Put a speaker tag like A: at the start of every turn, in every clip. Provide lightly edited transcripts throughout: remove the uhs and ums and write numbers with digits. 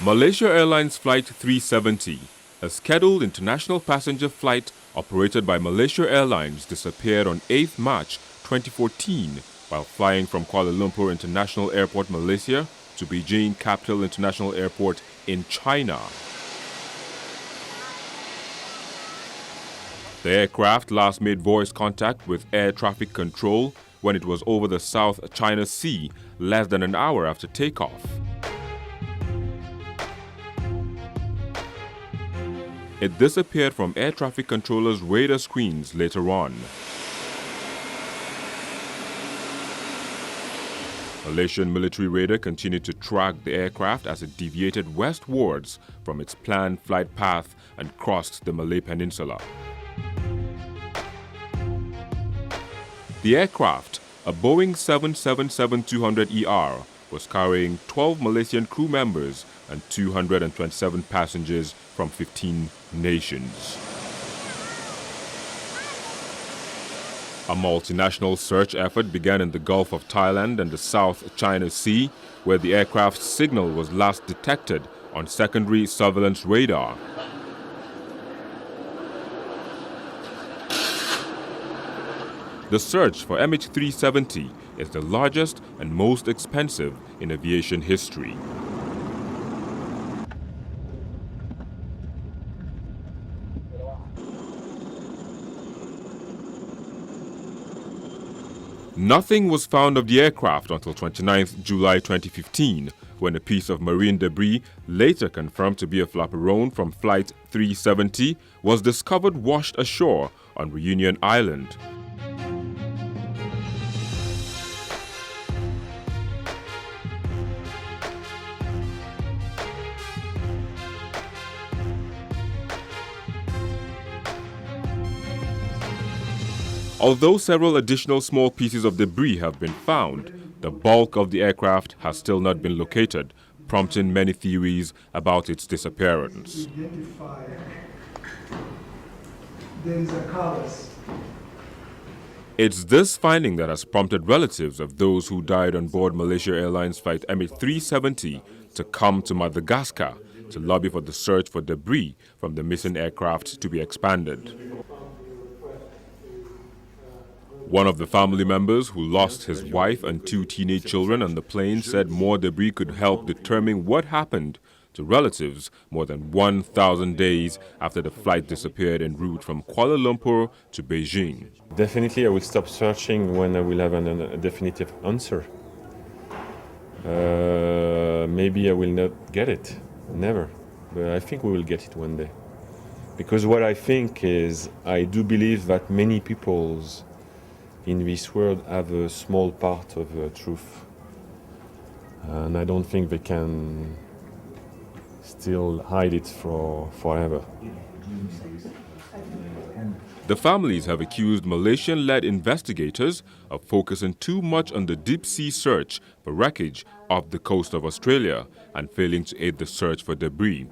A: Malaysia Airlines Flight 370, a scheduled international passenger flight operated by Malaysia Airlines, disappeared on 8 March 2014 while flying from Kuala Lumpur International Airport, Malaysia, to Beijing Capital International Airport in China. The aircraft last made voice contact with air traffic control when it was over the South China Sea less than an hour after takeoff. It disappeared from air traffic controllers' radar screens later on. Malaysian military radar continued to track the aircraft as it deviated westwards from its planned flight path and crossed the Malay Peninsula. The aircraft, a Boeing 777-200ER, was carrying 12 Malaysian crew members and 227 passengers from 15 nations. A multinational search effort began in the Gulf of Thailand and the South China Sea, where the aircraft's signal was last detected on secondary surveillance radar. The search for MH370 is the largest and most expensive in aviation history. Nothing was found of the aircraft until 29 July 2015, when a piece of marine debris, later confirmed to be a flaperon from Flight 370, was discovered washed ashore on Reunion Island. Although several additional small pieces of debris have been found, the bulk of the aircraft has still not been located, prompting many theories about its disappearance. It's this finding that has prompted relatives of those who died on board Malaysia Airlines Flight MH370 to come to Madagascar to lobby for the search for debris from the missing aircraft to be expanded. One of the family members who lost his wife and 2 teenage children on the plane said more debris could help determine what happened to relatives more than 1,000 days after the flight disappeared en route from Kuala Lumpur to Beijing.
B: Definitely I will stop searching when I will have a definitive answer. Maybe I will not get it, never. But I think we will get it one day. Because what I think is, I do believe that many peoples in this world have a small part of truth. And I don't think they can still hide it forever.
A: The families have accused Malaysian-led investigators of focusing too much on the deep-sea search for wreckage off the coast of Australia and failing to aid the search for debris.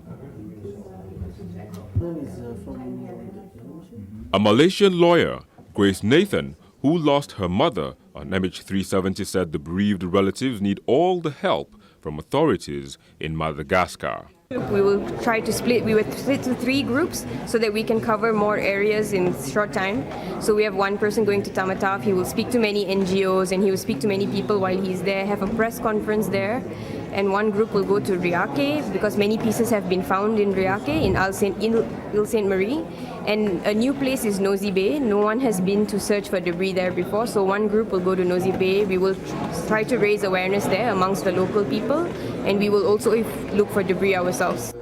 A: A Malaysian lawyer, Grace Nathan, who lost her mother on MH370, said the bereaved relatives need all the help from authorities in Madagascar.
C: We will try to split to 3 groups so that we can cover more areas in short time. So we have one person going to Tamatave. He will speak to many NGOs and he will speak to many people while he's there, have a press conference there. And one group will go to Riake because many pieces have been found in Riake, in Ile Sainte-Marie. And a new place is Nosy Bay. No one has been to search for debris there before, so one group will go to Nosy Bay. We will try to raise awareness there amongst the local people, and we will also look for debris ourselves.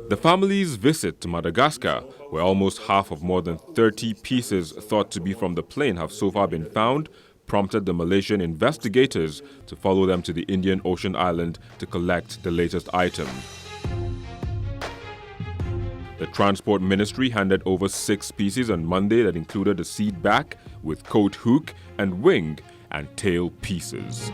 A: The family's visit to Madagascar, where almost half of more than 30 pieces thought to be from the plane have so far been found, prompted the Malaysian investigators to follow them to the Indian Ocean island to collect the latest items. The Transport Ministry handed over 6 pieces on Monday that included a seat back with coat hook and wing and tail pieces.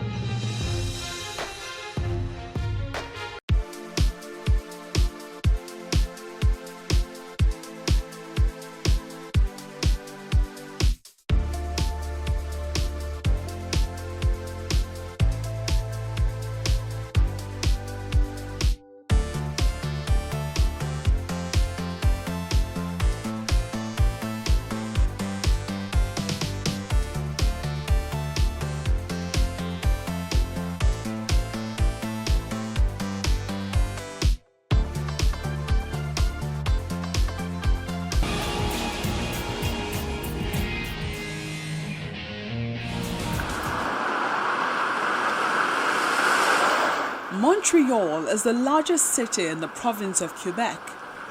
D: Montreal is the largest city in the province of Quebec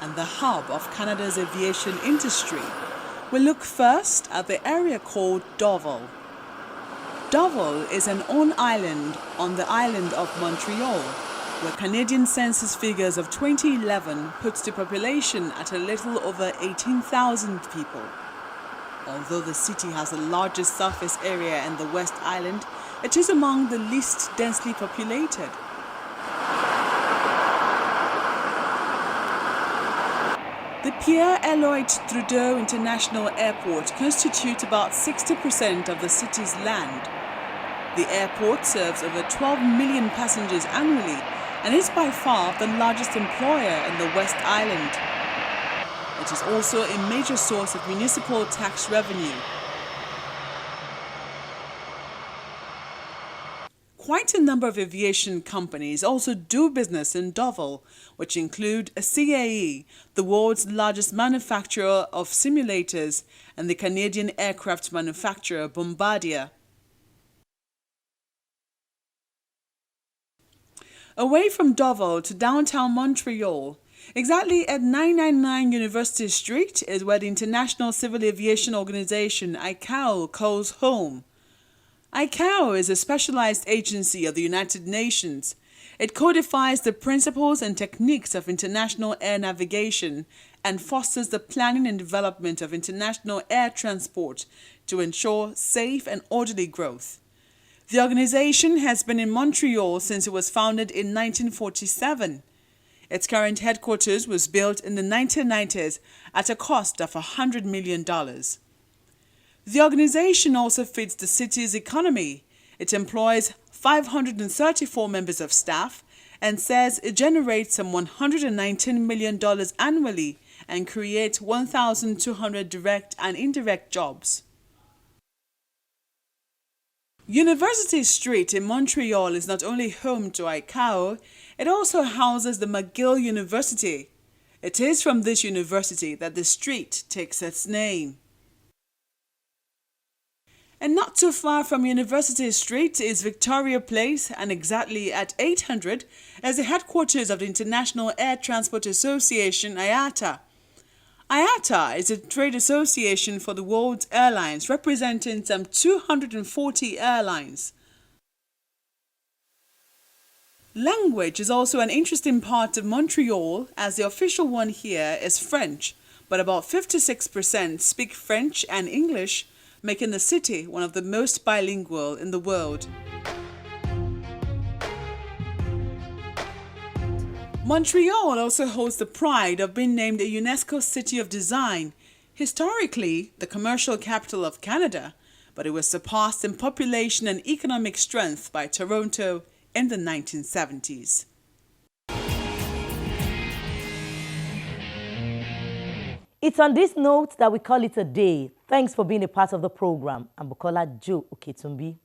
D: and the hub of Canada's aviation industry. We look first at the area called Dorval. Dorval is an own island on the island of Montreal, where Canadian census figures of 2011 puts the population at a little over 18,000 people. Although the city has the largest surface area in the West Island, it is among the least densely populated. The Pierre-Elliott Trudeau International Airport constitutes about 60% of the city's land. The airport serves over 12 million passengers annually and is by far the largest employer in the West Island. It is also a major source of municipal tax revenue. Quite a number of aviation companies also do business in Dorval, which include CAE, the world's largest manufacturer of simulators, and the Canadian aircraft manufacturer Bombardier. Away from Dorval to downtown Montreal, exactly at 999 University Street is where the International Civil Aviation Organization, ICAO, calls home. ICAO is a specialized agency of the United Nations. It codifies the principles and techniques of international air navigation and fosters the planning and development of international air transport to ensure safe and orderly growth. The organization has been in Montreal since it was founded in 1947. Its current headquarters was built in the 1990s at a cost of $100 million. The organization also feeds the city's economy. It employs 534 members of staff and says it generates some $119 million annually and creates 1,200 direct and indirect jobs. University Street in Montreal is not only home to ICAO, it also houses the McGill University. It is from this university that the street takes its name. And not too far from University Street is Victoria Place, and exactly at 800 is the headquarters of the International Air Transport Association, IATA. IATA is a trade association for the world's airlines, representing some 240 airlines. Language is also an interesting part of Montreal, as the official one here is French, but about 56% speak French and English, making the city one of the most bilingual in the world. Montreal also holds the pride of being named a UNESCO City of Design, historically the commercial capital of Canada, but it was surpassed in population and economic strength by Toronto in the 1970s.
E: It's on this note that we call it a day. Thanks for being a part of the program. I'm Bukola Jo Oketumbi.